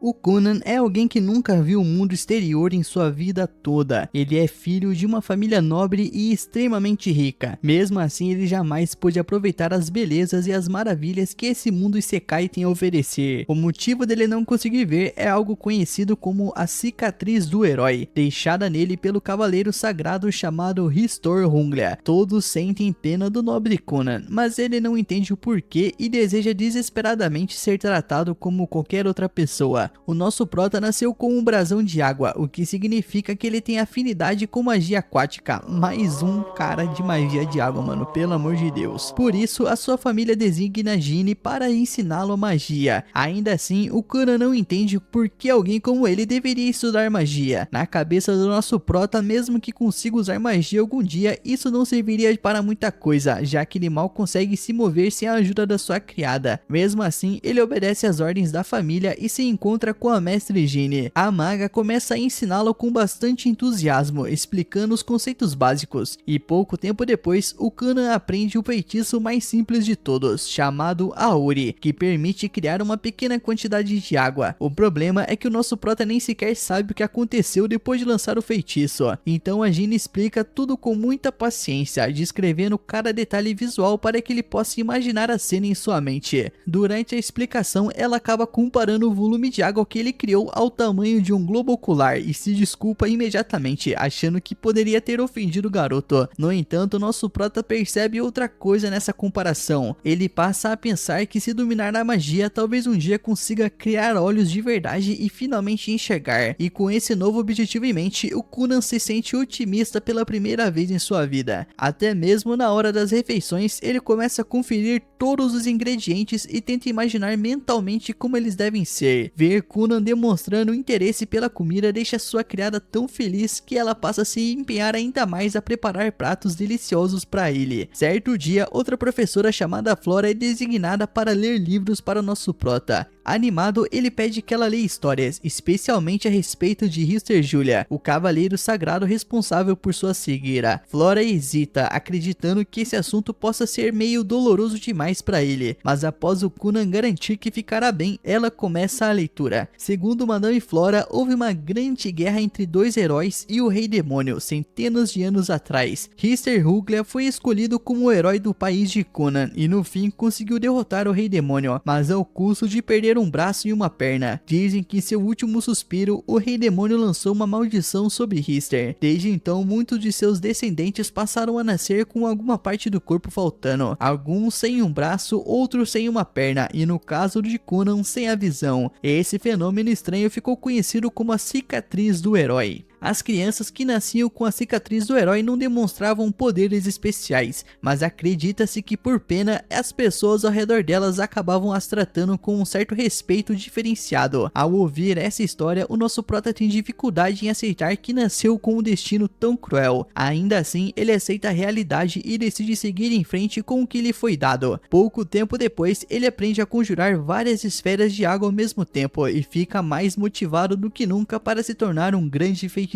O Conan é alguém que nunca viu o mundo exterior em sua vida toda. Ele é filho de uma família nobre e extremamente rica. Mesmo assim, ele jamais pôde aproveitar as belezas e as maravilhas que esse mundo Isekai tem a oferecer. O motivo dele não conseguir ver é algo conhecido como a cicatriz do herói, deixada nele pelo cavaleiro sagrado chamado Ristor Hunglia. Todos sentem pena do nobre Conan, mas ele não entende o porquê e deseja desesperadamente ser tratado como qualquer outra pessoa. O nosso prota nasceu com um brasão de água, o que significa que ele tem afinidade com magia aquática. Mais um cara de magia de água, mano, pelo amor de Deus. Por isso, a sua família designa Gine para ensiná-lo a magia. Ainda assim, o Conan não entende por que alguém como ele deveria estudar magia. Na cabeça do nosso prota, mesmo que consiga usar magia algum dia, isso não serviria para muita coisa, já que ele mal consegue se mover sem a ajuda da sua criada. Mesmo assim, ele obedece às ordens da família e se encontra com a mestre Gine. A maga começa a ensiná-lo com bastante entusiasmo, explicando os conceitos básicos. E pouco tempo depois, o Conan aprende o feitiço mais simples de todos, chamado Auri, que permite criar uma pequena quantidade de água. O problema é que o nosso prota nem sequer sabe o que aconteceu depois de lançar o feitiço. Então a Gine explica tudo com muita paciência, descrevendo cada detalhe visual para que ele possa imaginar a cena em sua mente. Durante a explicação, ela acaba comparando o volume de água que ele criou ao tamanho de um globo ocular e se desculpa imediatamente, achando que poderia ter ofendido o garoto. No entanto, nosso prota percebe outra coisa nessa comparação. Ele passa a pensar que se dominar a magia, talvez um dia consiga criar olhos de verdade e finalmente enxergar. E com esse novo objetivo em mente, o Conan se sente otimista pela primeira vez em sua vida. Até mesmo na hora das refeições, ele começa a conferir todos os ingredientes e tenta imaginar mentalmente como eles devem ser. Ver Conan demonstrando interesse pela comida deixa sua criada tão feliz que ela passa a se empenhar ainda mais a preparar pratos deliciosos para ele. Certo dia, outra professora chamada Flora é designada para ler livros para o nosso prota. Animado, ele pede que ela leia histórias, especialmente a respeito de Ristor Julia, o cavaleiro sagrado responsável por sua cegueira. Flora hesita, acreditando que esse assunto possa ser meio doloroso demais para ele, mas após o Conan garantir que ficará bem, ela começa a leitura. Segundo Madame Flora, houve uma grande guerra entre dois heróis e o Rei Demônio, centenas de anos atrás. Ristor Huglia foi escolhido como o herói do país de Conan, e no fim conseguiu derrotar o Rei Demônio, mas ao custo de perder um braço e uma perna. Dizem que em seu último suspiro, o Rei Demônio lançou uma maldição sobre Ristor. Desde então, muitos de seus descendentes passaram a nascer com alguma parte do corpo faltando. Alguns sem um braço, outros sem uma perna, e no caso de Conan, sem a visão. Esse fenômeno estranho ficou conhecido como a cicatriz do herói. As crianças que nasciam com a cicatriz do herói não demonstravam poderes especiais, mas acredita-se que por pena, as pessoas ao redor delas acabavam as tratando com um certo respeito diferenciado. Ao ouvir essa história, o nosso prota tem dificuldade em aceitar que nasceu com um destino tão cruel. Ainda assim, ele aceita a realidade e decide seguir em frente com o que lhe foi dado. Pouco tempo depois, ele aprende a conjurar várias esferas de água ao mesmo tempo e fica mais motivado do que nunca para se tornar um grande feiticeiro.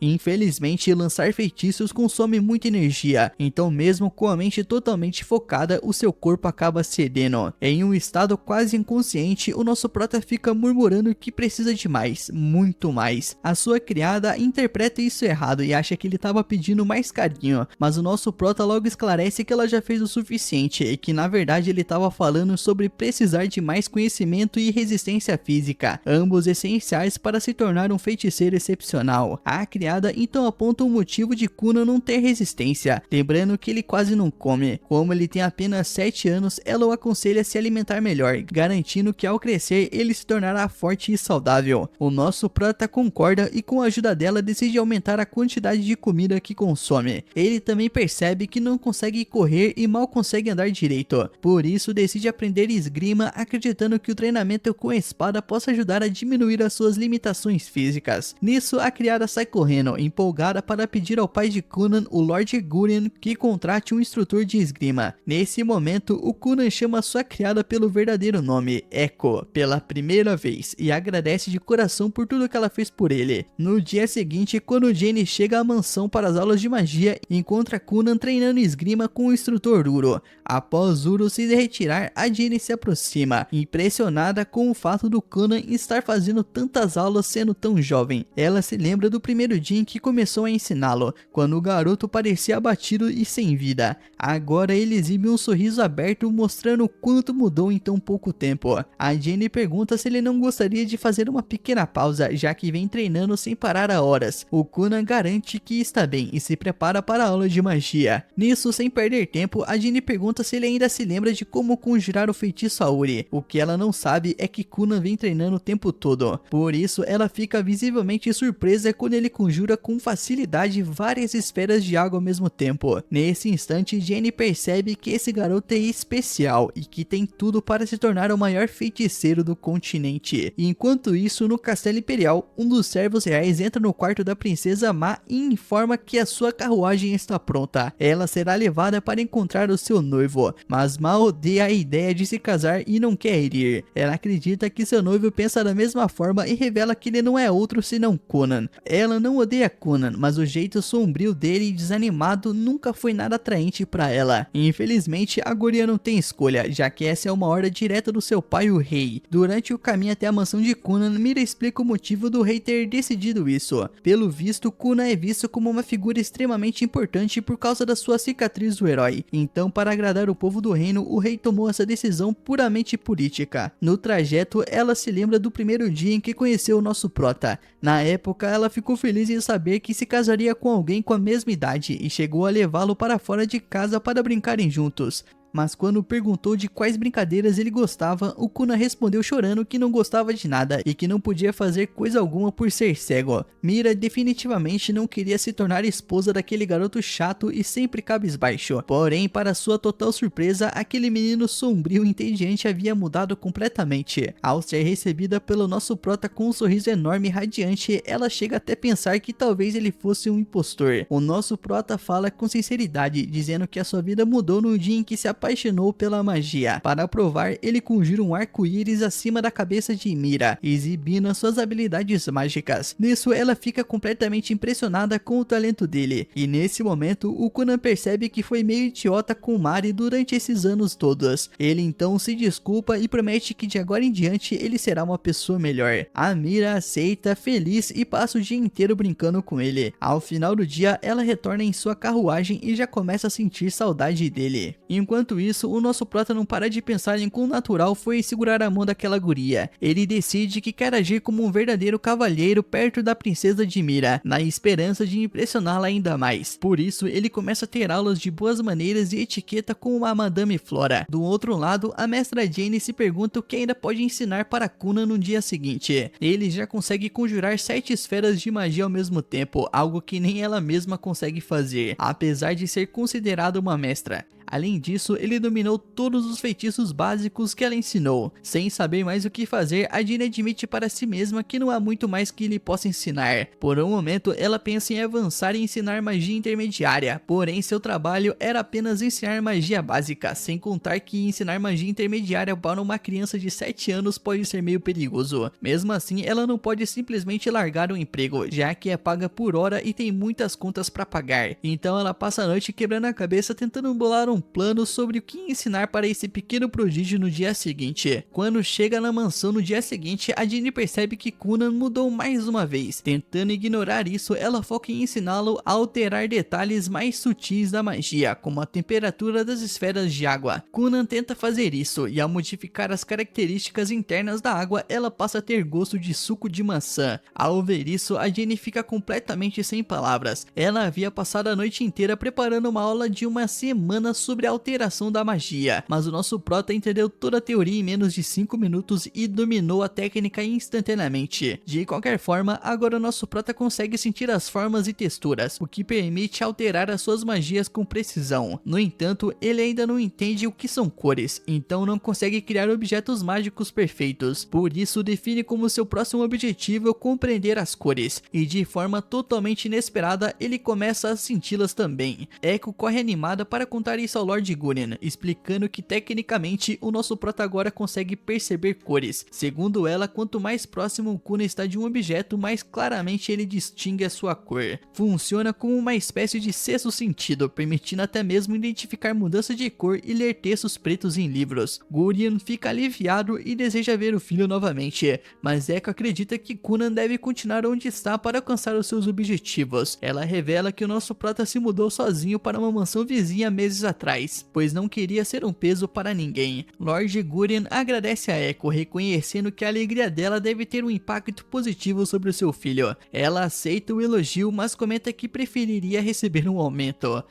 Infelizmente, lançar feitiços consome muita energia, então mesmo com a mente totalmente focada, o seu corpo acaba cedendo. Em um estado quase inconsciente, o nosso prota fica murmurando que precisa de mais, muito mais. A sua criada interpreta isso errado e acha que ele estava pedindo mais carinho, mas o nosso prota logo esclarece que ela já fez o suficiente e que na verdade ele estava falando sobre precisar de mais conhecimento e resistência física, ambos essenciais para se tornar um feiticeiro excepcional. A criada então aponta o motivo de Conan não ter resistência, lembrando que ele quase não come. Como ele tem apenas 7 anos, ela o aconselha a se alimentar melhor, garantindo que ao crescer ele se tornará forte e saudável. O nosso prota concorda e com a ajuda dela decide aumentar a quantidade de comida que consome. Ele também percebe que não consegue correr e mal consegue andar direito, por isso decide aprender esgrima, acreditando que o treinamento com a espada possa ajudar a diminuir as suas limitações físicas. Nisso, a criada Yara sai correndo, empolgada para pedir ao pai de Conan, o Lord Gurion, que contrate um instrutor de esgrima. Nesse momento, o Conan chama sua criada pelo verdadeiro nome, Echo, pela primeira vez, e agradece de coração por tudo que ela fez por ele. No dia seguinte, quando Jane chega à mansão para as aulas de magia, encontra Conan treinando esgrima com o instrutor Uro. Após Uro se retirar, a Jane se aproxima, impressionada com o fato do Conan estar fazendo tantas aulas sendo tão jovem. Ela se lembra do primeiro dia em que começou a ensiná-lo, quando o garoto parecia abatido e sem vida. Agora ele exibe um sorriso aberto, mostrando o quanto mudou em tão pouco tempo. A Jane pergunta se ele não gostaria de fazer uma pequena pausa, já que vem treinando sem parar há horas. O Conan garante que está bem e se prepara para a aula de magia. Nisso, sem perder tempo, a Jane pergunta se ele ainda se lembra de como conjurar o feitiço Auri. O que ela não sabe é que Conan vem treinando o tempo todo. Por isso, ela fica visivelmente surpresa quando ele conjura com facilidade várias esferas de água ao mesmo tempo. Nesse instante, Jane percebe que esse garoto é especial e que tem tudo para se tornar o maior feiticeiro do continente. Enquanto isso, no Castelo Imperial, um dos servos reais entra no quarto da princesa Ma e informa que a sua carruagem está pronta. Ela será levada para encontrar o seu noivo, mas Ma odeia a ideia de se casar e não quer ir. Ela acredita que seu noivo pensa da mesma forma e revela que ele não é outro senão Conan. Ela não odeia Conan, mas o jeito sombrio dele e desanimado nunca foi nada atraente para ela. Infelizmente, a guria não tem escolha, já que essa é uma ordem direta do seu pai, o rei. Durante o caminho até a mansão de Conan, Mira explica o motivo do rei ter decidido isso. Pelo visto, Conan é visto como uma figura extremamente importante por causa da sua cicatriz do herói. Então, para agradar o povo do reino, o rei tomou essa decisão puramente política. No trajeto, ela se lembra do primeiro dia em que conheceu o nosso prota. Na época, ela ficou feliz em saber que se casaria com alguém com a mesma idade e chegou a levá-lo para fora de casa para brincarem juntos. Mas quando perguntou de quais brincadeiras ele gostava, o Conan respondeu chorando que não gostava de nada e que não podia fazer coisa alguma por ser cego. Mira definitivamente não queria se tornar esposa daquele garoto chato e sempre cabisbaixo. Porém, para sua total surpresa, aquele menino sombrio e inteligente havia mudado completamente. Ao ser recebida pelo nosso prota com um sorriso enorme e radiante, ela chega até pensar que talvez ele fosse um impostor. O nosso prota fala com sinceridade, dizendo que a sua vida mudou no dia em que se apaixonou pela magia. Para provar, ele conjura um arco-íris acima da cabeça de Mira, exibindo as suas habilidades mágicas. Nisso, ela fica completamente impressionada com o talento dele, e nesse momento, o Conan percebe que foi meio idiota com Mari durante esses anos todos. Ele então se desculpa e promete que de agora em diante ele será uma pessoa melhor. A Mira aceita, feliz, e passa o dia inteiro brincando com ele. Ao final do dia, ela retorna em sua carruagem e já começa a sentir saudade dele. Enquanto isso, o nosso prota não para de pensar em quão natural foi segurar a mão daquela guria. Ele decide que quer agir como um verdadeiro cavalheiro perto da princesa de Mira, na esperança de impressioná-la ainda mais. Por isso, ele começa a ter aulas de boas maneiras e etiqueta com a Madame Flora. Do outro lado, a mestra Jane se pergunta o que ainda pode ensinar para Conan no dia seguinte. Ele já consegue conjurar 7 esferas de magia ao mesmo tempo, algo que nem ela mesma consegue fazer, apesar de ser considerada uma mestra. Além disso, ele dominou todos os feitiços básicos que ela ensinou. Sem saber mais o que fazer, a Jane admite para si mesma que não há muito mais que ele possa ensinar. Por um momento, ela pensa em avançar e ensinar magia intermediária, porém seu trabalho era apenas ensinar magia básica, sem contar que ensinar magia intermediária para uma criança de 7 anos pode ser meio perigoso. Mesmo assim, ela não pode simplesmente largar o emprego, já que é paga por hora e tem muitas contas para pagar. Então ela passa a noite quebrando a cabeça tentando bolar um plano sobre o que ensinar para esse pequeno prodígio no dia seguinte. Quando chega na mansão no dia seguinte, a Jane percebe que Conan mudou mais uma vez. Tentando ignorar isso, ela foca em ensiná-lo a alterar detalhes mais sutis da magia, como a temperatura das esferas de água. Conan tenta fazer isso, e ao modificar as características internas da água, ela passa a ter gosto de suco de maçã. Ao ver isso, a Jane fica completamente sem palavras. Ela havia passado a noite inteira preparando uma aula de uma semana sobre a alteração da magia, mas o nosso prota entendeu toda a teoria em menos de 5 minutos e dominou a técnica instantaneamente. De qualquer forma, agora o nosso prota consegue sentir as formas e texturas, o que permite alterar as suas magias com precisão. No entanto, ele ainda não entende o que são cores, então não consegue criar objetos mágicos perfeitos. Por isso, define como seu próximo objetivo compreender as cores, e de forma totalmente inesperada, ele começa a senti-las também. Echo corre animada para contar isso ao Lord Gurion, explicando que tecnicamente o nosso prota agora consegue perceber cores. Segundo ela, quanto mais próximo o Kuna está de um objeto, mais claramente ele distingue a sua cor. Funciona como uma espécie de sexto sentido, permitindo até mesmo identificar mudança de cor e ler textos pretos em livros. Gurion fica aliviado e deseja ver o filho novamente, mas Echo acredita que Kuna deve continuar onde está para alcançar os seus objetivos. Ela revela que o nosso prota se mudou sozinho para uma mansão vizinha meses atrás, pois não queria ser um peso para ninguém. Lord Gurion agradece a Echo, reconhecendo que a alegria dela deve ter um impacto positivo sobre o seu filho. Ela aceita o elogio, mas comenta que preferiria receber um aumento.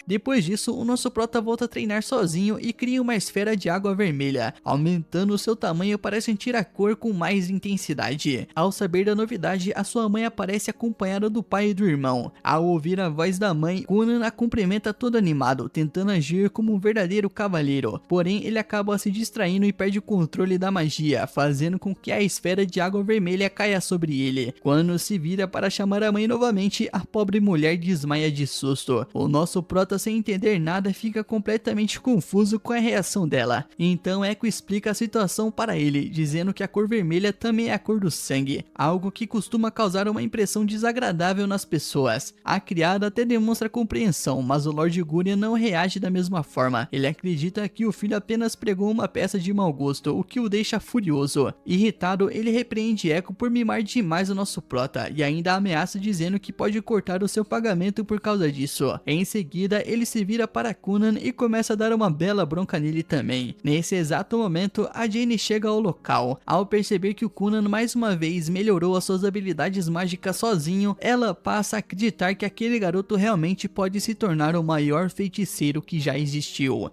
Depois disso, o nosso prota volta a treinar sozinho e cria uma esfera de água vermelha, aumentando seu tamanho para sentir a cor com mais intensidade. Ao saber da novidade, a sua mãe aparece acompanhada do pai e do irmão. Ao ouvir a voz da mãe, Kuna a cumprimenta todo animado, tentando agir como um verdadeiro cavaleiro. Porém, ele acaba se distraindo e perde o controle da magia, fazendo com que a esfera de água vermelha caia sobre ele. Quando se vira para chamar a mãe novamente, a pobre mulher desmaia de susto. O nosso prota, sem entender nada, fica completamente confuso com a reação dela. Então Echo explica a situação para ele, dizendo que a cor vermelha também é a cor do sangue, algo que costuma causar uma impressão desagradável nas pessoas. A criada até demonstra compreensão, mas o Lord Gurion não reage da mesma forma. Ele acredita que o filho apenas pregou uma peça de mau gosto, o que o deixa furioso. Irritado, ele repreende Echo por mimar demais o nosso prota e ainda ameaça, dizendo que pode cortar o seu pagamento por causa disso. Em seguida, ele se vira para Kuna e começa a dar uma bela bronca nele também. Nesse exato momento, a Jane chega ao local. Ao perceber que o Kuna mais uma vez melhorou as suas habilidades mágicas sozinho, ela passa a acreditar que aquele garoto realmente pode se tornar o maior feiticeiro que já existiu.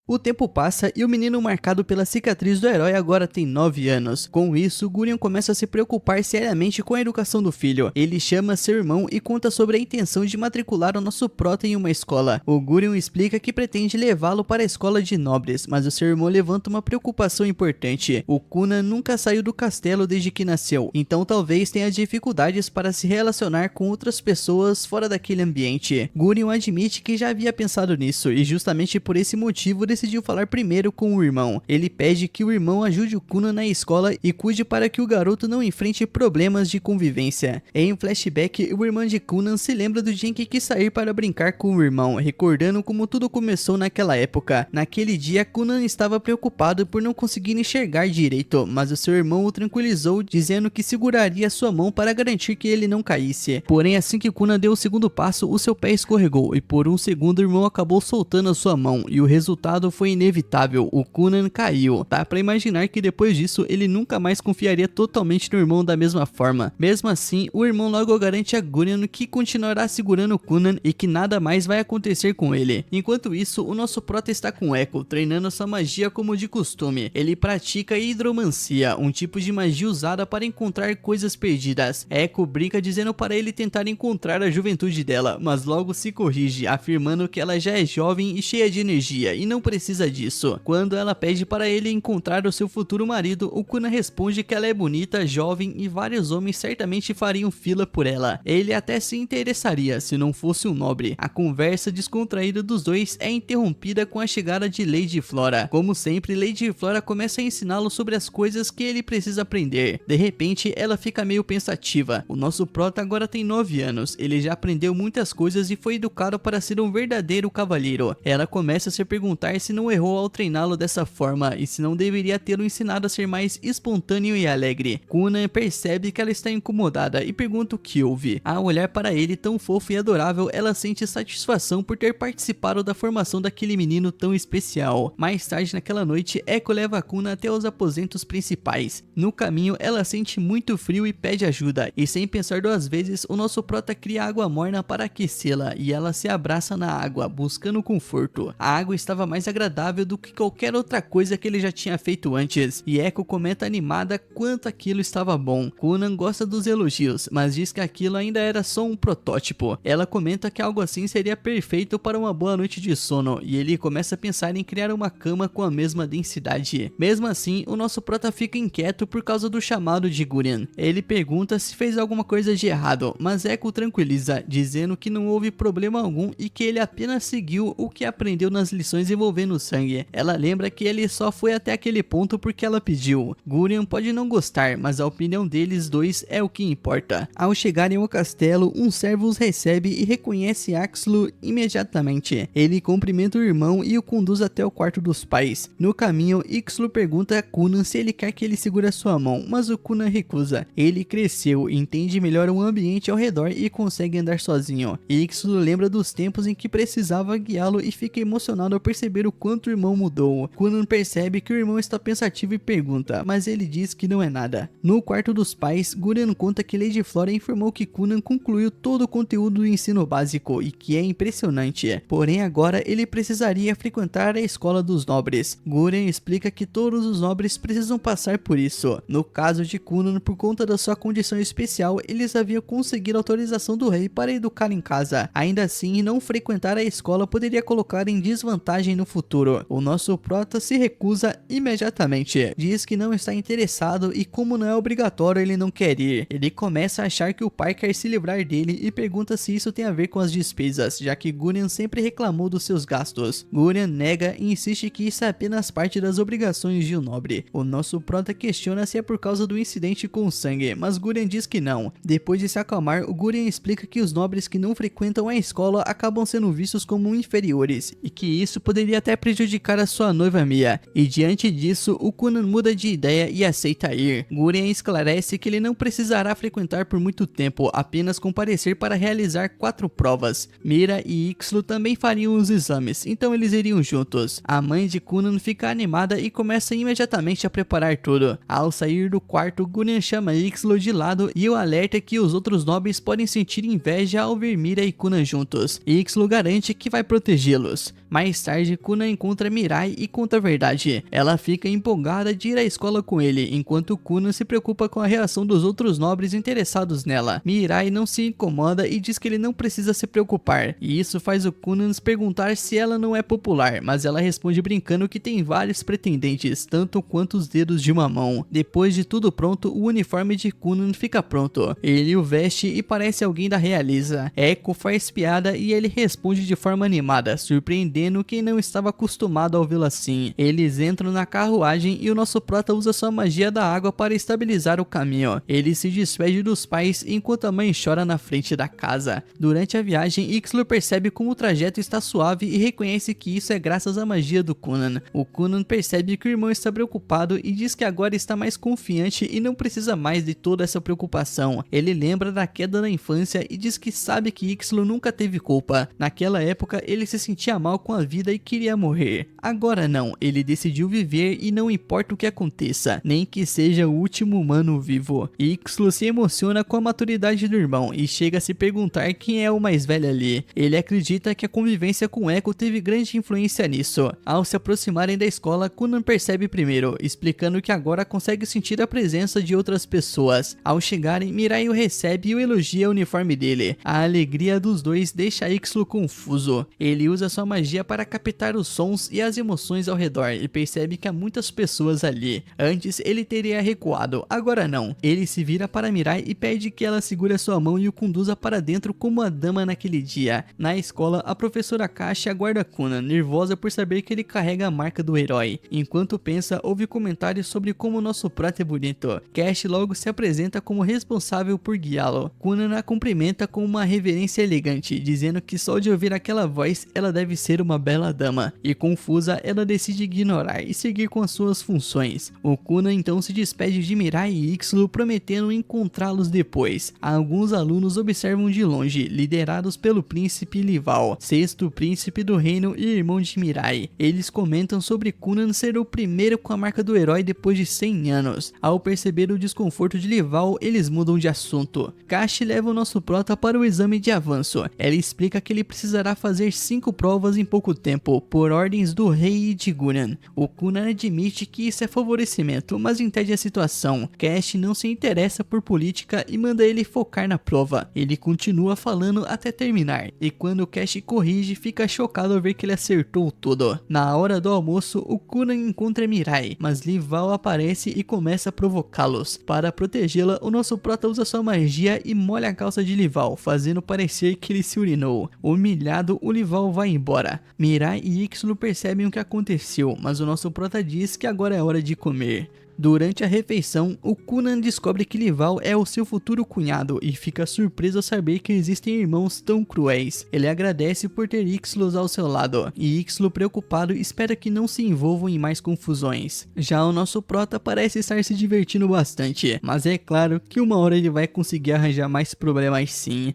O tempo passa e o menino marcado pela cicatriz do herói agora tem 9 anos. Com isso, Gurion começa a se preocupar seriamente com a educação do filho. Ele chama seu irmão e conta sobre a intenção de matricular o nosso prota em uma escola. O Gurion explica que pretende levá-lo para a escola de nobres, mas o seu irmão levanta uma preocupação importante. O Kuna nunca saiu do castelo desde que nasceu, então talvez tenha dificuldades para se relacionar com outras pessoas fora daquele ambiente. Gurion admite que já havia pensado nisso e justamente por esse motivo decidiu falar primeiro com o irmão. Ele pede que o irmão ajude o Kuna na escola e cuide para que o garoto não enfrente problemas de convivência. Em um flashback, o irmão de Kuna se lembra do dia em que quis sair para brincar com o irmão, recordando como tudo começou naquela época. Naquele dia, Kuna estava preocupado por não conseguir enxergar direito, mas o seu irmão o tranquilizou, dizendo que seguraria sua mão para garantir que ele não caísse. Porém, assim que Kuna deu o segundo passo, o seu pé escorregou e por um segundo o irmão acabou soltando a sua mão, e o resultado foi inevitável, o Kuna caiu. Dá pra imaginar que depois disso ele nunca mais confiaria totalmente no irmão da mesma forma. Mesmo assim, o irmão logo garante a Gurion que continuará segurando o Kuna e que nada mais vai acontecer com ele. Enquanto isso, o nosso prota está com Echo, treinando sua magia como de costume. Ele pratica hidromancia, um tipo de magia usada para encontrar coisas perdidas. Echo brinca dizendo para ele tentar encontrar a juventude dela, mas logo se corrige, afirmando que ela já é jovem e cheia de energia e não precisa disso. Quando ela pede para ele encontrar o seu futuro marido, o Kuna responde que ela é bonita, jovem e vários homens certamente fariam fila por ela. Ele até se interessaria se não fosse um nobre. A conversa descontraída dos dois é interrompida com a chegada de Lady Flora. Como sempre, Lady Flora começa a ensiná-lo sobre as coisas que ele precisa aprender. De repente, ela fica meio pensativa. O nosso prota agora tem 9 anos. Ele já aprendeu muitas coisas e foi educado para ser um verdadeiro cavalheiro. Ela começa a se perguntar se não errou ao treiná-lo dessa forma e se não deveria tê-lo ensinado a ser mais espontâneo e alegre. Kunan percebe que ela está incomodada e pergunta o que houve. Ao olhar para ele tão fofo e adorável, ela sente satisfação por ter participado da formação daquele menino tão especial. Mais tarde naquela noite, Echo leva Kunan até os aposentos principais. No caminho, ela sente muito frio e pede ajuda, e sem pensar duas vezes, o nosso prota cria água morna para aquecê-la e ela se abraça na água, buscando conforto. A água estava mais agradável do que qualquer outra coisa que ele já tinha feito antes, e Echo comenta animada quanto aquilo estava bom. Kunan gosta dos elogios, mas diz que aquilo ainda era só um protótipo. Ela comenta que algo assim seria perfeito para uma boa noite de sono, e ele começa a pensar em criar uma cama com a mesma densidade. Mesmo assim, o nosso prota fica inquieto por causa do chamado de Gurian. Ele pergunta se fez alguma coisa de errado, mas Echo tranquiliza, dizendo que não houve problema algum e que ele apenas seguiu o que aprendeu nas lições envolvendo sangue. Ela lembra que ele só foi até aquele ponto porque ela pediu. Gurian pode não gostar, mas a opinião deles dois é o que importa. Ao chegarem ao castelo, um servo os recebe e reconhece Axlo imediatamente. Ele cumprimenta o irmão e o conduz até o quarto dos pais. No caminho, Ixlo pergunta a Kunan se ele quer que ele segure a sua mão, mas o Kunan recusa. Ele cresceu, entende melhor o ambiente ao redor e consegue andar sozinho. Ixlo lembra dos tempos em que precisava guiá-lo e fica emocionado ao perceber o quanto o irmão mudou. Kunan percebe que o irmão está pensativo e pergunta, mas ele diz que não é nada. No quarto dos pais, Gurian conta que Lady Flora informou que Kunan concluiu todo o conteúdo do ensino básico e que é impressionante. Porém agora ele precisaria frequentar a escola dos nobres. Gurian explica que todos os nobres precisam passar por isso. No caso de Kunan, por conta da sua condição especial, eles haviam conseguido autorização do rei para educar em casa. Ainda assim, não frequentar a escola poderia colocar em desvantagem no futuro. O nosso prota se recusa imediatamente. Diz que não está interessado e como não é obrigatório, ele não quer ir. Ele começa a achar que o pai quer se livrar dele e pergunta se isso tem a ver com as despesas, já que Gurian sempre reclamou dos seus gastos. Gurian nega e insiste que isso é apenas parte das obrigações de um nobre. O nosso prota questiona se é por causa do incidente com o sangue, mas Gurian diz que não. Depois de se acalmar, o Gurian explica que os nobres que não frequentam a escola acabam sendo vistos como inferiores, e que isso poderia até prejudicar a sua noiva Mia. E diante disso, o Kunan muda de ideia e aceita ir. Gurian esclarece que ele não precisará frequentar por muito tempo, apenas comparecer para realizar 4 provas. Mira e Ixlo também fariam os exames, então eles iriam juntos. A mãe de Kunan fica animada e começa imediatamente a preparar tudo. Ao sair do quarto, Gurian chama Ixlo de lado e o alerta que os outros nobres podem sentir inveja ao ver Mira e Kunan juntos. Ixlo garante que vai protegê-los. Mais tarde, Kunan encontra Mirai e conta a verdade. Ela fica empolgada de ir à escola com ele, enquanto Kunan se preocupa com a reação dos outros nobres interessados nela. Mirai não se incomoda e diz que ele não precisa se preocupar, e isso faz o Kunan se perguntar se ela não é popular, mas ela responde brincando que tem vários pretendentes, tanto quanto os dedos de uma mão. Depois de tudo pronto, o uniforme de Kunan fica pronto. Ele o veste e parece alguém da realeza. Echo faz piada e ele responde de forma animada, surpreendendo quem não estava acostumado a ouvi-lo assim. Eles entram na carruagem e o nosso prota usa sua magia da água para estabilizar o caminho. Ele se despede dos pais enquanto a mãe chora na frente da casa. Durante a viagem, Ixlo percebe como o trajeto está suave e reconhece que isso é graças à magia do Kunan. O Kunan percebe que o irmão está preocupado e diz que agora está mais confiante e não precisa mais de toda essa preocupação. Ele lembra da queda na infância e diz que sabe que Ixlo nunca teve culpa. Naquela época, ele se sentia mal com a vida e queria morrer. Agora não, ele decidiu viver e não importa o que aconteça, nem que seja o último humano vivo. Ixlo se emociona com a maturidade do irmão e chega a se perguntar quem é o mais velho ali. Ele acredita que a convivência com Echo teve grande influência nisso. Ao se aproximarem da escola, Kunan percebe primeiro, explicando que agora consegue sentir a presença de outras pessoas. Ao chegarem, Mirai o recebe e o elogia o uniforme dele. A alegria dos dois deixa Ixlo confuso. Ele usa sua magia para captar os sons e as emoções ao redor e percebe que há muitas pessoas ali. Antes ele teria recuado, agora não. Ele se vira para Mirai e pede que ela segure a sua mão e o conduza para dentro como a dama naquele dia. Na escola, a professora Kashi aguarda Kunan, nervosa por saber que ele carrega a marca do herói. Enquanto pensa, ouve comentários sobre como nosso prato é bonito. Kashi logo se apresenta como responsável por guiá-lo. Kunan a cumprimenta com uma reverência elegante, dizendo que só de ouvir aquela voz, ela deve ser uma bela dama, e confusa ela decide ignorar e seguir com as suas funções. O Kuna então se despede de Mirai e Ixlo, prometendo encontrá-los depois. Alguns alunos observam de longe, liderados pelo príncipe Lival, sexto príncipe do reino e irmão de Mirai. Eles comentam sobre Kuna ser o primeiro com a marca do herói depois de 100 anos. Ao perceber o desconforto de Lival, eles mudam de assunto. Kashi leva o nosso prota para o exame de avanço. Ela explica que ele precisará fazer 5 provas em pouco tempo, por ordens do rei e de Gunan. O Kuna admite que isso é favorecimento, mas entende a situação. Cash não se interessa por política e manda ele focar na prova. Ele continua falando até terminar, e quando Cash corrige, fica chocado ao ver que ele acertou tudo. Na hora do almoço, o Kuna encontra Mirai, mas Lival aparece e começa a provocá-los. Para protegê-la, o nosso prota usa sua magia e molha a calça de Lival, fazendo parecer que ele se urinou. Humilhado, o Lival vai embora. Mirai e Ixlo percebem o que aconteceu, mas o nosso prota diz que agora é hora de comer. Durante a refeição, o Kuna descobre que Lival é o seu futuro cunhado e fica surpreso ao saber que existem irmãos tão cruéis. Ele agradece por ter Ixlo ao seu lado, e Ixlo, preocupado, espera que não se envolvam em mais confusões. Já o nosso prota parece estar se divertindo bastante, mas é claro que uma hora ele vai conseguir arranjar mais problemas sim.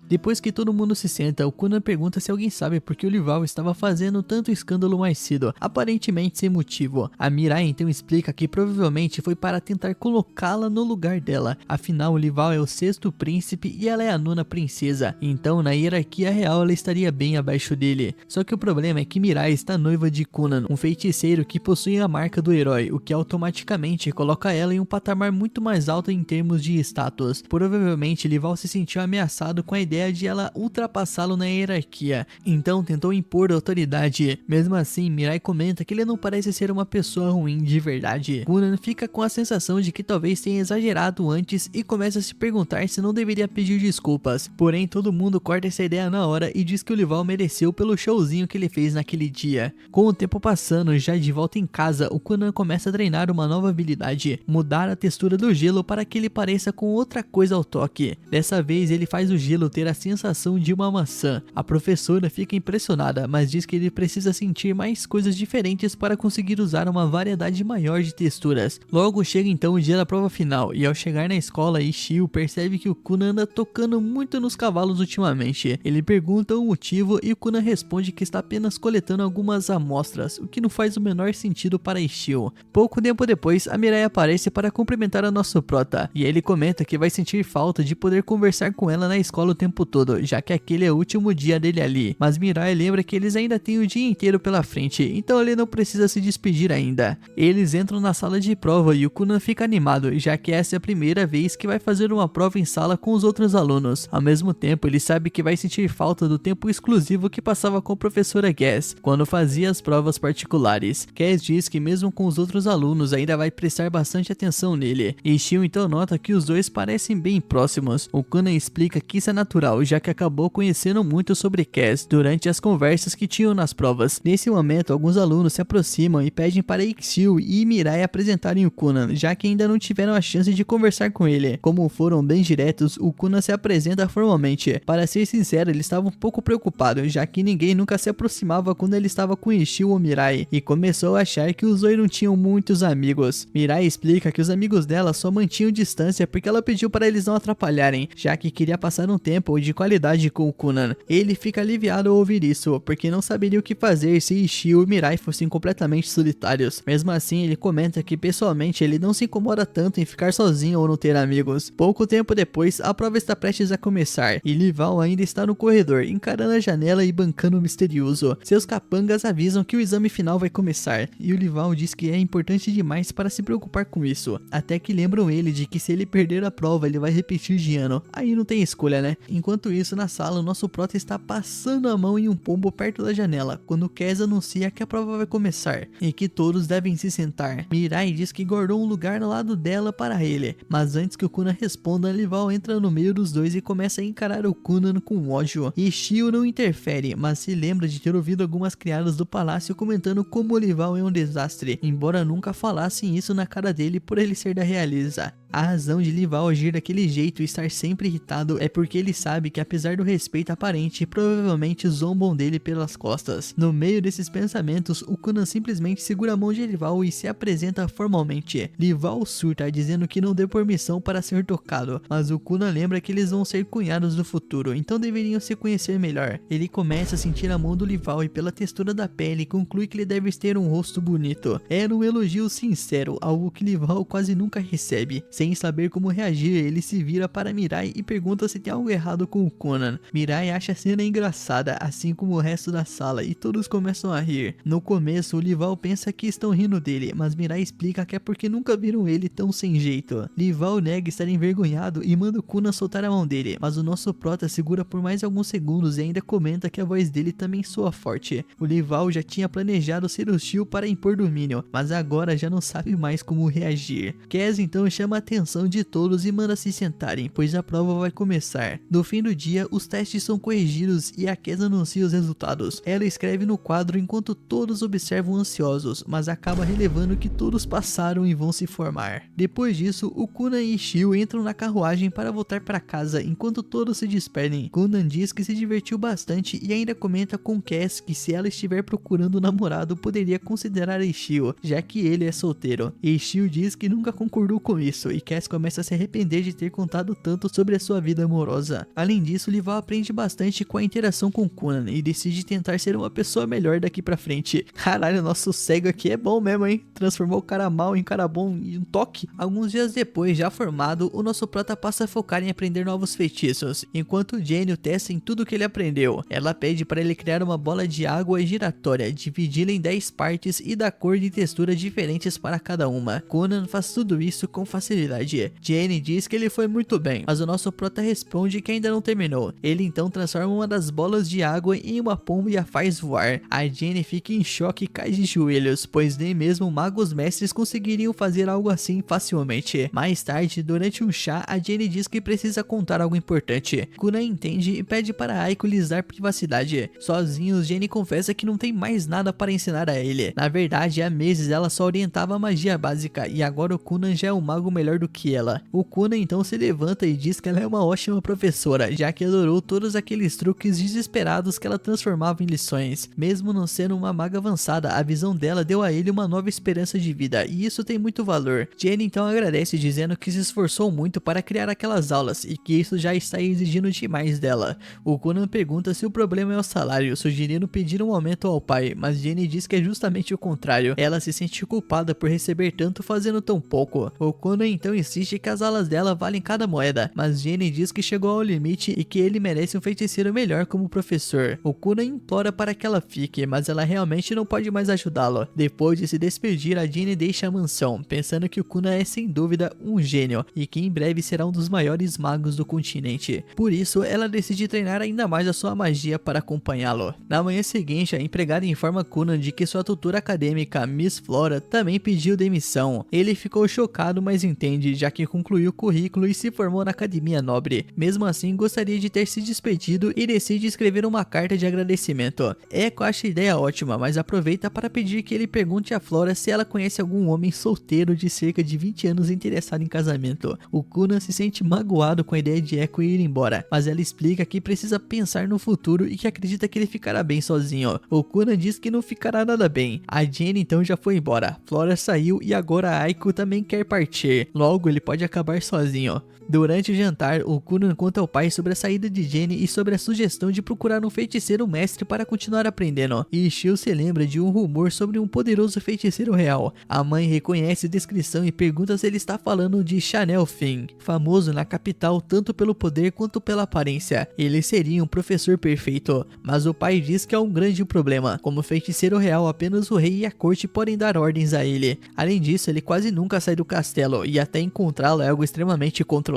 Depois que todo mundo se senta, o Kuna pergunta se alguém sabe por que o Lival estava fazendo tanto escândalo mais cedo, aparentemente sem motivo. A Mirai então explica que provavelmente foi para tentar colocá-la no lugar dela, afinal o Lival é o sexto príncipe e ela é a nona princesa, então na hierarquia real ela estaria bem abaixo dele. Só que o problema é que Mirai está noiva de Kunan, um feiticeiro que possui a marca do herói, o que automaticamente coloca ela em um patamar muito mais alto em termos de status. Provavelmente Lival se sentiu ameaçado com a ideia de ela ultrapassá-lo na hierarquia, então tentou impor autoridade. Mesmo assim, Mirai comenta que ele não parece ser uma pessoa ruim de verdade. Kunan fica com a sensação de que talvez tenha exagerado antes e começa a se perguntar se não deveria pedir desculpas, porém todo mundo corta essa ideia na hora e diz que o Lival mereceu pelo showzinho que ele fez naquele dia. Com o tempo passando, já de volta em casa, o Kunan começa a treinar uma nova habilidade, mudar a textura do gelo para que ele pareça com outra coisa ao toque. Dessa vez ele faz o gelo ter a sensação de uma maçã. A professora fica impressionada, mas diz que ele precisa sentir mais coisas diferentes para conseguir usar uma variedade maior de texturas. Logo chega então o dia da prova final, e ao chegar na escola, Ishio percebe que o Kuna anda tocando muito nos cavalos ultimamente. Ele pergunta o motivo e o Kuna responde que está apenas coletando algumas amostras, o que não faz o menor sentido para Ishio. Pouco tempo depois, a Mirai aparece para cumprimentar a nosso prota, e ele comenta que vai sentir falta de poder conversar com ela na escola o tempo todo, já que aquele é o último dia dele ali. Mas Mirai lembra que eles ainda têm o dia inteiro pela frente, então ele não precisa se despedir ainda. Eles entram na sala de prova e o Kuna fica animado, já que essa é a primeira vez que vai fazer uma prova em sala com os outros alunos. Ao mesmo tempo, ele sabe que vai sentir falta do tempo exclusivo que passava com a professora Cass, quando fazia as provas particulares. Cass diz que mesmo com os outros alunos ainda vai prestar bastante atenção nele, e Shio então nota que os dois parecem bem próximos. O Kuna explica que isso é natural, já que acabou conhecendo muito sobre Cass durante as conversas que tinham nas provas. Nesse momento, alguns alunos se aproximam e pedem para Ixio e Mirai apresentarem o Kuna, já que ainda não tiveram a chance de conversar com ele. Como foram bem diretos, o Kuna se apresenta formalmente. Para ser sincero, ele estava um pouco preocupado, já que ninguém nunca se aproximava quando ele estava com Ishio ou Mirai, e começou a achar que os dois não tinham muitos amigos. Mirai explica que os amigos dela só mantinham distância porque ela pediu para eles não atrapalharem, já que queria passar um tempo de qualidade com o Kunan. Ele fica aliviado ao ouvir isso, porque não saberia o que fazer se Ishio e Mirai fossem completamente solitários. Mesmo assim, ele comenta que pessoalmente ele não se incomoda tanto em ficar sozinho ou não ter amigos. Pouco tempo depois, a prova está prestes a começar, e Lival ainda está no corredor, encarando a janela e bancando o misterioso. Seus capangas avisam que o exame final vai começar, e o Lival diz que é importante demais para se preocupar com isso, até que lembram ele de que se ele perder a prova, ele vai repetir de ano. Aí não tem escolha, né? Enquanto isso, na sala, o nosso prota está passando a mão em um pombo perto da janela, quando Cass anuncia que a prova vai começar, e que todos devem se sentar. Mirai diz que guardou um lugar ao lado dela para ele, mas antes que o Kuna responda, Lival entra no meio dos dois e começa a encarar o Kunan com ódio. Ishio não interfere, mas se lembra de ter ouvido algumas criadas do palácio comentando como o Lival é um desastre, embora nunca falassem isso na cara dele por ele ser da realeza. A razão de Lival agir daquele jeito e estar sempre irritado é porque ele sabe que, apesar do respeito aparente, provavelmente zombam dele pelas costas. No meio desses pensamentos, o Conan simplesmente segura a mão de Lival e se apresenta formalmente. Lival surta, dizendo que não deu permissão para ser tocado, mas o Conan lembra que eles vão ser cunhados no futuro, então deveriam se conhecer melhor. Ele começa a sentir a mão do Lival e, pela textura da pele, conclui que ele deve ter um rosto bonito. Era um elogio sincero, algo que Lival quase nunca recebe. Sem saber como reagir, ele se vira para Mirai e pergunta se tem algo errado com o Conan. Mirai acha a cena engraçada, assim como o resto da sala, e todos começam a rir. No começo, o Lival pensa que estão rindo dele, mas Mirai explica que é porque nunca viram ele tão sem jeito. Lival nega estar envergonhado e manda o Conan soltar a mão dele, mas o nosso prota segura por mais alguns segundos e ainda comenta que a voz dele também soa forte. O Lival já tinha planejado ser hostil para impor domínio, mas agora já não sabe mais como reagir. Cass então chama a atenção de todos e manda se sentarem, pois a prova vai começar. No fim do dia, os testes são corrigidos e a Cass anuncia os resultados. Ela escreve no quadro enquanto todos observam ansiosos, mas acaba relevando que todos passaram e vão se formar. Depois disso, o Conan e Shio entram na carruagem para voltar para casa, enquanto todos se despedem. Conan diz que se divertiu bastante e ainda comenta com Cass que, se ela estiver procurando um namorado, poderia considerar Shio, já que ele é solteiro. Shio diz que nunca concordou com isso, e Cass começa a se arrepender de ter contado tanto sobre a sua vida amorosa. Além disso, Lival aprende bastante com a interação com Conan e decide tentar ser uma pessoa melhor daqui pra frente. Caralho, nosso cego aqui é bom mesmo, hein? Transformou o cara mal em cara bom em um toque. Alguns dias depois, já formado, o nosso prota passa a focar em aprender novos feitiços, enquanto Jenny testa em tudo que ele aprendeu. Ela pede para ele criar uma bola de água giratória, dividi-la em 10 partes e dar cor e textura diferentes para cada uma. Conan faz tudo isso com facilidade. Jenny diz que ele foi muito bem, mas o nosso prota responde que ainda não terminou. Ele então transforma uma das bolas de água em uma pomba e a faz voar. A Jenny fica em choque e cai de joelhos, pois nem mesmo magos mestres conseguiriam fazer algo assim facilmente. Mais tarde, durante um chá, a Jenny diz que precisa contar algo importante. Conan entende e pede para Aiko lhes dar privacidade. Sozinhos, Jenny confessa que não tem mais nada para ensinar a ele. Na verdade, há meses ela só orientava a magia básica, e agora o Conan já é um mago melhor do que ela. O Conan então se levanta e diz que ela é uma ótima professora, já que adorou todos aqueles truques desesperados que ela transformava em lições. Mesmo não sendo uma maga avançada, a visão dela deu a ele uma nova esperança de vida, e isso tem muito valor. Jenny então agradece, dizendo que se esforçou muito para criar aquelas aulas e que isso já está exigindo demais dela. O Conan pergunta se o problema é o salário, sugerindo pedir um aumento ao pai, mas Jenny diz que é justamente o contrário. Ela se sente culpada por receber tanto fazendo tão pouco. O Conan então insiste que as alas dela valem cada moeda, mas Jenny diz que chegou ao limite e que ele merece um feiticeiro melhor como professor. O Conan implora para que ela fique, mas ela realmente não pode mais ajudá-lo. Depois de se despedir, a Jenny deixa a mansão, pensando que o Conan é sem dúvida um gênio e que em breve será um dos maiores magos do continente. Por isso, ela decide treinar ainda mais a sua magia para acompanhá-lo. Na manhã seguinte, a empregada informa Conan de que sua tutora acadêmica, Miss Flora, também pediu demissão. Ele ficou chocado, mas entende, já que concluiu o currículo e se formou na academia nobre. Mesmo assim, gostaria de ter se despedido e decide escrever uma carta de agradecimento. Echo acha a ideia ótima, mas aproveita para pedir que ele pergunte a Flora se ela conhece algum homem solteiro de cerca de 20 anos interessado em casamento. O Conan se sente magoado com a ideia de Echo ir embora, mas ela explica que precisa pensar no futuro e que acredita que ele ficará bem sozinho. O Conan diz que não ficará nada bem. A Jenny então já foi embora. Flora saiu e agora a Aiko também quer partir. Logo, ele pode acabar sozinho. Durante o jantar, o Conan conta ao pai sobre a saída de Jenny e sobre a sugestão de procurar um feiticeiro mestre para continuar aprendendo. E Shio se lembra de um rumor sobre um poderoso feiticeiro real. A mãe reconhece a descrição e pergunta se ele está falando de Chanel Finn, famoso na capital tanto pelo poder quanto pela aparência. Ele seria um professor perfeito, mas o pai diz que há um grande problema. Como feiticeiro real, apenas o rei e a corte podem dar ordens a ele. Além disso, ele quase nunca sai do castelo e até encontrá-lo é algo extremamente controlado.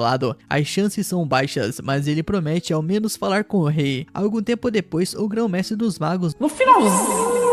As chances são baixas, mas ele promete ao menos falar com o rei. Algum tempo depois, o grão-mestre dos magos, no finalzinho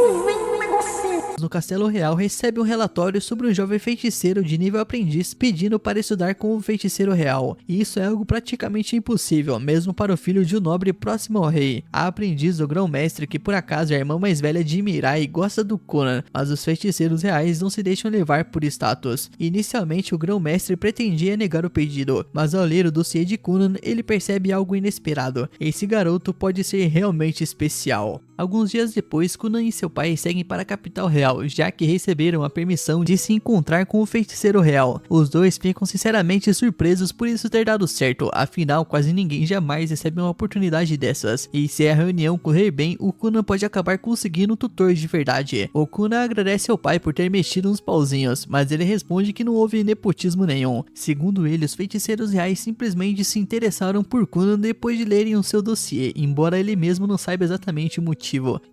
no Castelo Real recebe um relatório sobre um jovem feiticeiro de nível aprendiz pedindo para estudar com o feiticeiro real. E isso é algo praticamente impossível, mesmo para o filho de um nobre próximo ao rei. A aprendiz do grão-mestre, que por acaso é a irmã mais velha de Mirai, gosta do Conan, mas os feiticeiros reais não se deixam levar por status. Inicialmente o grão-mestre pretendia negar o pedido, mas ao ler o dossiê de Conan, ele percebe algo inesperado. Esse garoto pode ser realmente especial. Alguns dias depois, Conan e seu pai seguem para a capital real, já que receberam a permissão de se encontrar com o feiticeiro real. Os dois ficam sinceramente surpresos por isso ter dado certo, afinal quase ninguém jamais recebe uma oportunidade dessas. E se a reunião correr bem, o Conan pode acabar conseguindo um tutor de verdade. O Conan agradece ao pai por ter mexido uns pauzinhos, mas ele responde que não houve nepotismo nenhum. Segundo ele, os feiticeiros reais simplesmente se interessaram por Conan depois de lerem o seu dossiê, embora ele mesmo não saiba exatamente o motivo.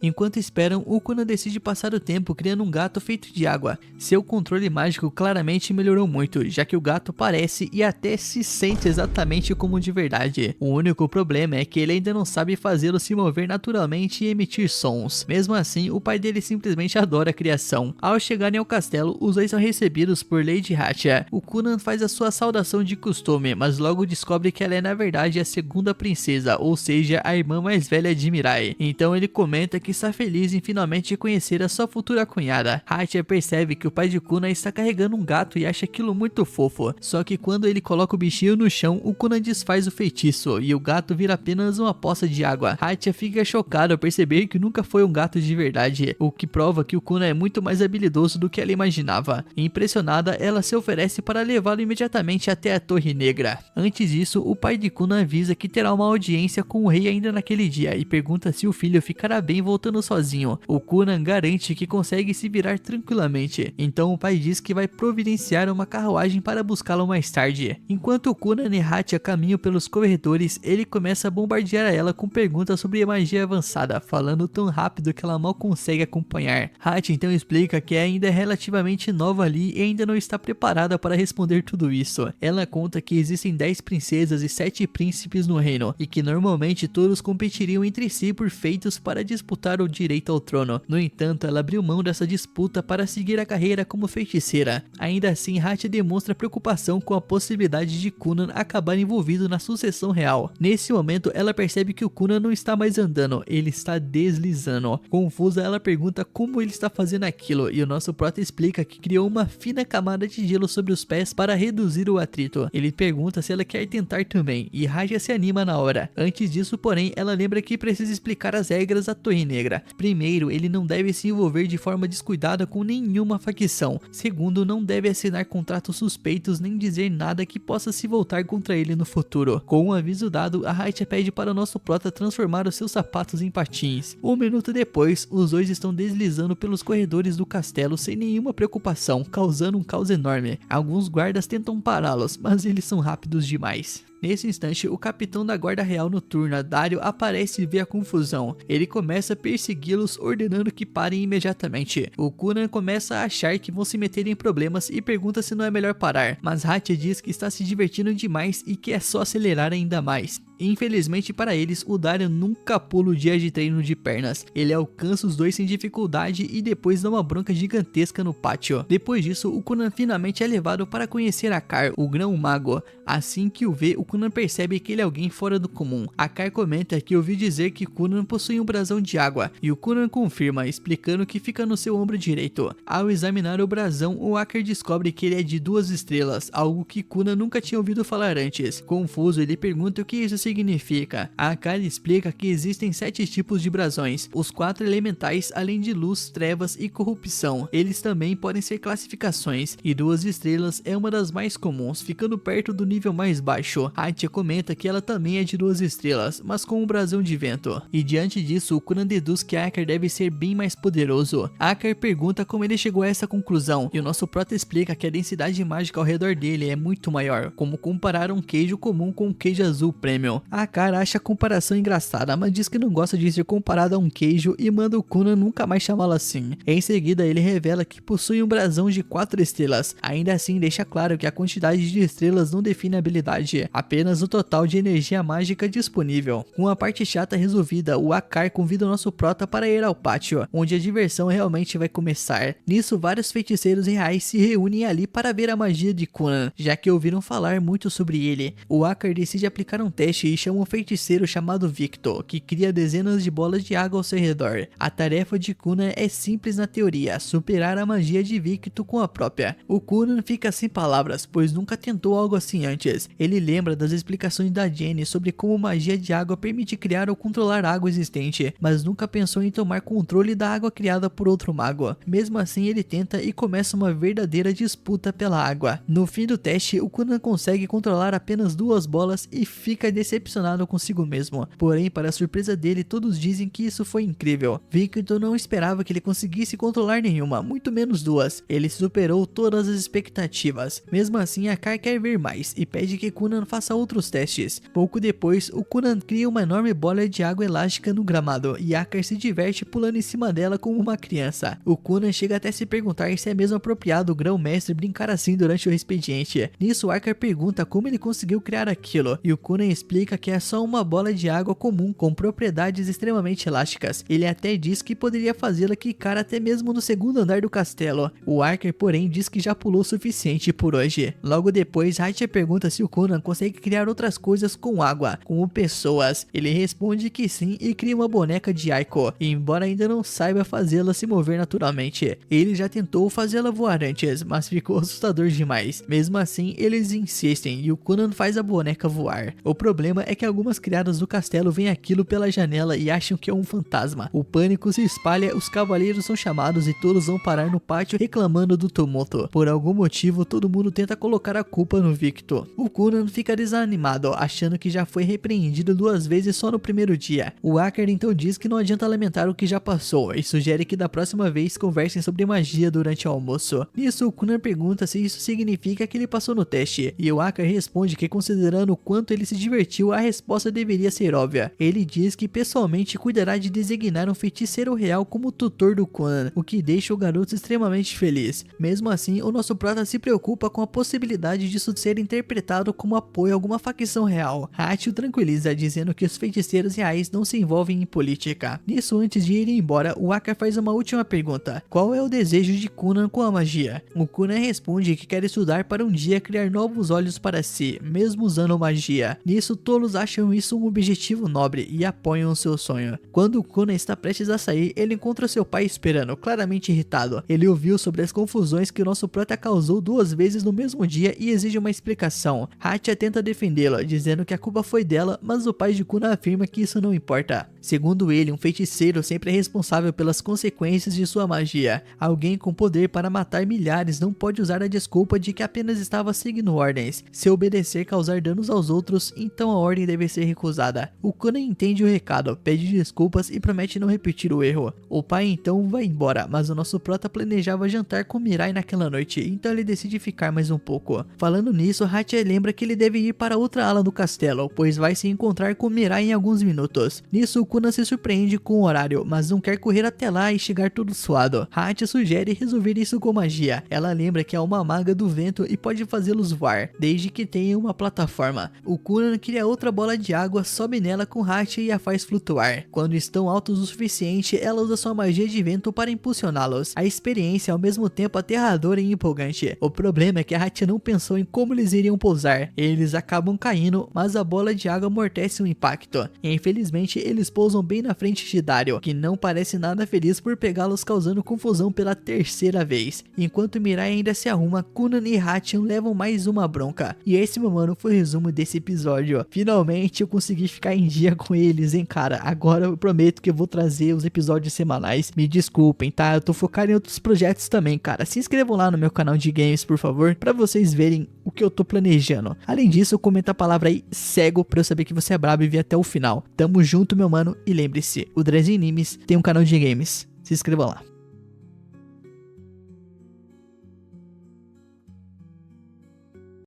Enquanto esperam, o Conan decide passar o tempo criando um gato feito de água. Seu controle mágico claramente melhorou muito, já que o gato parece e até se sente exatamente como de verdade. O único problema é que ele ainda não sabe fazê-lo se mover naturalmente e emitir sons. Mesmo assim, o pai dele simplesmente adora a criação. Ao chegarem ao castelo, os dois são recebidos por Lady Hatia. O Conan faz a sua saudação de costume, mas logo descobre que ela é na verdade a segunda princesa, ou seja, a irmã mais velha de Mirai. Então ele comenta que está feliz em finalmente conhecer a sua futura cunhada. Hatia percebe que o pai de Conan está carregando um gato e acha aquilo muito fofo. Só que quando ele coloca o bichinho no chão, o Conan desfaz o feitiço e o gato vira apenas uma poça de água. Hatia fica chocada ao perceber que nunca foi um gato de verdade, o que prova que o Conan é muito mais habilidoso do que ela imaginava. Impressionada, ela se oferece para levá-lo imediatamente até a Torre Negra. Antes disso, o pai de Conan avisa que terá uma audiência com o rei ainda naquele dia e pergunta se o filho ficará bem voltando sozinho. O Conan garante que consegue se virar tranquilamente, então o pai diz que vai providenciar uma carruagem para buscá-lo mais tarde. Enquanto o Conan e Hatia caminham pelos corredores, ele começa a bombardear ela com perguntas sobre magia avançada, falando tão rápido que ela mal consegue acompanhar. Hatia então explica que ainda é relativamente nova ali e ainda não está preparada para responder tudo isso. Ela conta que existem 10 princesas e 7 príncipes no reino, e que normalmente todos competiriam entre si por feitos para disputar o direito ao trono. No entanto, ela abriu mão dessa disputa para seguir a carreira como feiticeira. Ainda assim, Hatia demonstra preocupação com a possibilidade de Conan acabar envolvido na sucessão real. Nesse momento, ela percebe que o Conan não está mais andando, ele está deslizando. Confusa, ela pergunta como ele está fazendo aquilo, e o nosso prota explica que criou uma fina camada de gelo sobre os pés para reduzir o atrito. Ele pergunta se ela quer tentar também, e Hatia se anima na hora. Antes disso, porém, ela lembra que precisa explicar as regras à Torre Negra. Primeiro, ele não deve se envolver de forma descuidada com nenhuma facção. Segundo, não deve assinar contratos suspeitos nem dizer nada que possa se voltar contra ele no futuro. Com um aviso dado, a Hatia pede para o nosso prota transformar os seus sapatos em patins. Um minuto depois, os dois estão deslizando pelos corredores do castelo sem nenhuma preocupação, causando um caos enorme. Alguns guardas tentam pará-los, mas eles são rápidos demais. Nesse instante, o capitão da guarda real noturna, Dario, aparece e vê a confusão. Ele começa a persegui-los, ordenando que parem imediatamente. O Conan começa a achar que vão se meter em problemas e pergunta se não é melhor parar, mas Hatia diz que está se divertindo demais e que é só acelerar ainda mais. Infelizmente para eles, o Dario nunca pula o dia de treino de pernas. Ele alcança os dois sem dificuldade e depois dá uma bronca gigantesca no pátio. Depois disso, o Conan finalmente é levado para conhecer Akar, o grão-mago. Assim que o vê, o Conan percebe que ele é alguém fora do comum. Akar comenta que ouviu dizer que Conan possui um brasão de água, e o Conan confirma, explicando que fica no seu ombro direito. Ao examinar o brasão, o Akar descobre que ele é de 2 estrelas, algo que Conan nunca tinha ouvido falar antes. Confuso, ele pergunta o que isso significa. Akar explica que existem 7 tipos de brasões, os 4 elementais, além de luz, trevas e corrupção. Eles também podem ser classificações, e 2 estrelas é uma das mais comuns, ficando perto do nível mais baixo. Hatia comenta que ela também é de 2 estrelas, mas com um brasão de vento. E diante disso, o Conan deduz que Akar deve ser bem mais poderoso. Akar pergunta como ele chegou a essa conclusão, e o nosso prota explica que a densidade mágica ao redor dele é muito maior, como comparar um queijo comum com um queijo azul premium. castelo. A Akar acha a comparação engraçada, mas diz que não gosta de ser comparado a um queijo e manda o Conan nunca mais chamá-lo assim. Em seguida, ele revela que possui um brasão de 4 estrelas. Ainda assim, deixa claro que a quantidade de estrelas não define a habilidade, apenas o total de energia mágica disponível. Com a parte chata resolvida, o Akar convida o nosso prota para ir ao pátio, onde a diversão realmente vai começar. Nisso, vários feiticeiros reais se reúnem ali para ver a magia de Conan, já que ouviram falar muito sobre ele. O Akar decide aplicar um teste e chama um feiticeiro chamado Victor, que cria dezenas de bolas de água ao seu redor. A tarefa de Conan é simples na teoria, superar a magia de Victor com a própria. O Conan fica sem palavras, pois nunca tentou algo assim antes. Ele lembra das explicações da Jenny sobre como magia de água permite criar ou controlar água existente, mas nunca pensou em tomar controle da água criada por outro mago. Mesmo assim, ele tenta e começa uma verdadeira disputa pela água. No fim do teste, o Conan consegue controlar apenas 2 bolas e fica decepcionado consigo mesmo. Porém, para surpresa dele, todos dizem que isso foi incrível. Victor não esperava que ele conseguisse controlar nenhuma, muito menos 2. Ele superou todas as expectativas. Mesmo assim, Akar quer ver mais e pede que Conan faça outros testes. Pouco depois, o Conan cria uma enorme bola de água elástica no gramado e Akar se diverte pulando em cima dela como uma criança. O Conan chega até se perguntar se é mesmo apropriado o grão-mestre brincar assim durante o expediente. Nisso, Akar pergunta como ele conseguiu criar aquilo e o Conan explica que é só uma bola de água comum com propriedades extremamente elásticas. Ele até diz que poderia fazê-la quicar até mesmo no segundo andar do castelo. O Akar, porém, diz que já pulou o suficiente por hoje. Logo depois, Hatcher pergunta se o Conan consegue criar outras coisas com água, como pessoas. Ele responde que sim e cria uma boneca de Aiko, embora ainda não saiba fazê-la se mover naturalmente. Ele já tentou fazê-la voar antes, mas ficou assustador demais. Mesmo assim, eles insistem e o Conan faz a boneca voar. O problema é que algumas criadas do castelo veem aquilo pela janela e acham que é um fantasma. O pânico se espalha, os cavaleiros são chamados e todos vão parar no pátio reclamando do tumulto. Por algum motivo, todo mundo tenta colocar a culpa no Victor. O Conan fica desanimado, achando que já foi repreendido 2 vezes só no primeiro dia. O Akar então diz que não adianta lamentar o que já passou e sugere que da próxima vez conversem sobre magia durante o almoço. Nisso, o Conan pergunta se isso significa que ele passou no teste, e o Akar responde que, considerando o quanto ele se divertiu, a resposta deveria ser óbvia. Ele diz que pessoalmente cuidará de designar um feiticeiro real como tutor do Conan, o que deixa o garoto extremamente feliz. Mesmo assim, o nosso prota se preocupa com a possibilidade disso ser interpretado como apoio a alguma facção real. Hachi o tranquiliza, dizendo que os feiticeiros reais não se envolvem em política. Nisso, antes de ir embora, o Akar faz uma última pergunta: qual é o desejo de Conan com a magia? O Conan responde que quer estudar para um dia criar novos olhos para si, mesmo usando magia. Nisso, todos acham isso um objetivo nobre e apoiam o seu sonho. Quando o Conan está prestes a sair, ele encontra seu pai esperando, claramente irritado. Ele ouviu sobre as confusões que o nosso prota causou 2 vezes no mesmo dia e exige uma explicação. Hatya tenta defendê-la, dizendo que a culpa foi dela, mas o pai de Conan afirma que isso não importa. Segundo ele, um feiticeiro sempre é responsável pelas consequências de sua magia. Alguém com poder para matar milhares não pode usar a desculpa de que apenas estava seguindo ordens. Se obedecer causar danos aos outros, então a ordem deve ser recusada. O Conan entende o recado, pede desculpas e promete não repetir o erro. O pai então vai embora, mas o nosso prota planejava jantar com Mirai naquela noite, então ele decide ficar mais um pouco. Falando nisso, Hatya lembra que ele deve ir para outra ala do castelo, pois vai se encontrar com Mirai em alguns minutos. Nisso, o Conan se surpreende com o horário, mas não quer correr até lá e chegar todo suado. Hatya sugere resolver isso com magia. Ela lembra que é uma maga do vento e pode fazê-los voar, desde que tenha uma plataforma. O Conan cria outra bola de água, sobe nela com Hatya e a faz flutuar. Quando estão altos o suficiente, ela usa sua magia de vento para impulsioná-los. A experiência é ao mesmo tempo aterradora e empolgante. O problema é que a Hatya não pensou em como eles iriam pousar. Eles acabam caindo, mas a bola de água amortece o impacto. E infelizmente eles pousam bem na frente de Dario, que não parece nada feliz por pegá-los, causando confusão pela 3ª vez. Enquanto Mirai ainda se arruma, Conan e Hatya levam mais uma bronca. E esse, meu mano, foi o resumo desse episódio. Finalmente eu consegui ficar em dia com eles, hein, cara. Agora eu prometo que eu vou trazer os episódios semanais. Me desculpem, tá? Eu tô focado em outros projetos também, cara. Se inscrevam lá no meu canal de games, por favor, pra vocês verem o que eu tô planejando. Além disso, comenta a palavra aí, cego, pra eu saber que você é brabo e vir até o final. Tamo junto, meu mano, e lembre-se, o Dres Animes tem um canal de games. Se inscreva lá.